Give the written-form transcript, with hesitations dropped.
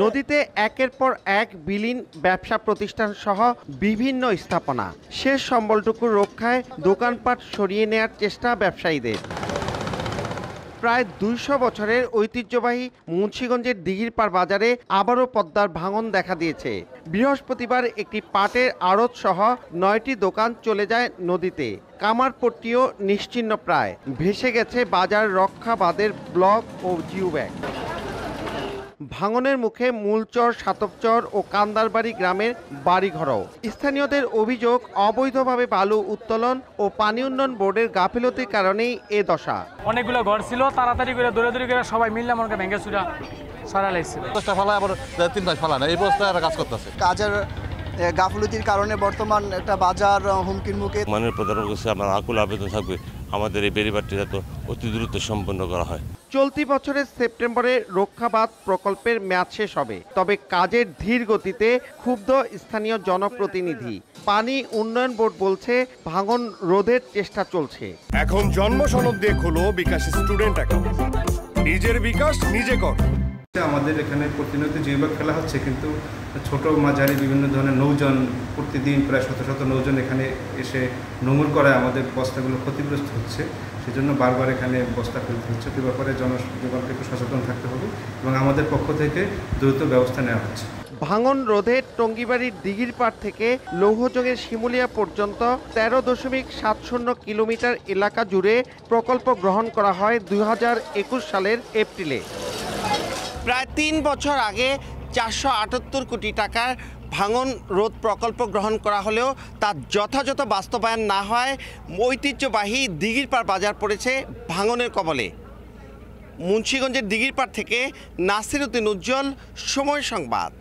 নদীতে একের পর এক বিলীন ব্যবসা প্রতিষ্ঠান সহ বিভিন্ন স্থাপনা, শেষ সম্বলটুকু রক্ষায় দোকানপাট সরিয়ে নেয়ার চেষ্টা ব্যবসায়ীদের। প্রায় ২০০ বছরের ঐতিহ্যবাহী মুন্সিগঞ্জের দিঘিরপাড় বাজারে আবারও পদ্মার ভাঙন দেখা দিয়েছে। বৃহস্পতিবার একটি পাটের আড়ত সহ ৯টি দোকান চলে যায় নদীতে। কামারপট্টিও নিশ্চিহ্ন প্রায়, ভেসে গেছে বাজার রক্ষা বাঁধের ব্লক ও জিও ব্যাগ। ভাঙনের মুখে মূলচর, সাতবচর ও কান্দারবাড়ি গ্রামের বাড়িঘরও। স্থানীয়দের অভিযোগ, অবৈধভাবে বালু উত্তোলন ও পানি উন্নয়ন বোর্ডের গাফিলতির কারণেই এ দশা। অনেকগুলো ঘর ছিল, তাড়াতাড়ি করে দৌড়াদৌড়ি করে সবাই মিললে আমাকে ভেঙে চুরা সারা লাগছে। কাজের গাফলতির কারণে বর্তমান একটা বাজার হুমকির মুখে। মাননীয় প্রধানমন্ত্রী আমার আকুল আবেদন থাকবে আমাদের এই বেড়িবাঁধটি যাতে অতি দ্রুত সম্পন্ন করা হয়। চলতি বছরের সেপ্টেম্বরে রক্ষাবাঁধ প্রকল্পের মেয়াদ শেষ হবে, তবে কাজের ধীর গতিতে ক্ষুব্ধ স্থানীয় জনপ্রতিনিধি। পানি উন্নয়ন বোর্ড বলছে ভাঙন রোধের চেষ্টা চলছে। এখন জন্ম সনদ দিয়ে খোলো বিকাশ স্টুডেন্ট অ্যাকাউন্ট, নিজের বিকাশ নিজে কর। আমাদের এখানে প্রতিনিয়ত জিওব্যাগ ফেলা হচ্ছে, কিন্তু ছোট মাঝারি বিভিন্ন ধরনের নৌযান প্রতিদিন প্রায় শত শত নৌযান এখানে এসে নোঙর করায় আমাদের বস্তাগুলো ক্ষতিগ্রস্ত হচ্ছে। সেজন্য বারবার এখানে বস্তা ফেলতে হচ্ছে। এ ব্যাপারে জনগণকে একটু সচেতন থাকতে হবে এবং আমাদের পক্ষ থেকে দ্রুত ব্যবস্থা নেওয়া হচ্ছে। ভাঙন রোধে টঙ্গীবাড়ির দিঘিরপাড় থেকে লৌহজংয়ের শিমুলিয়া পর্যন্ত ১৩.৭০ কিলোমিটার এলাকা জুড়ে প্রকল্প গ্রহণ করা হয় ২০২১ সালের এপ্রিলে। প্রায় ৩ বছর আগে ৪৭৮ কোটি টাকার ভাঙন রোধ প্রকল্প গ্রহণ করা হলেও তার যথাযথ বাস্তবায়ন না হয় ঐতিহ্যবাহী দিঘিরপাড় বাজার পড়েছে ভাঙনের কবলে। মুন্সিগঞ্জের দিঘিরপাড় থেকে নাসির উদ্দিন উজ্জ্বল, সময় সংবাদ।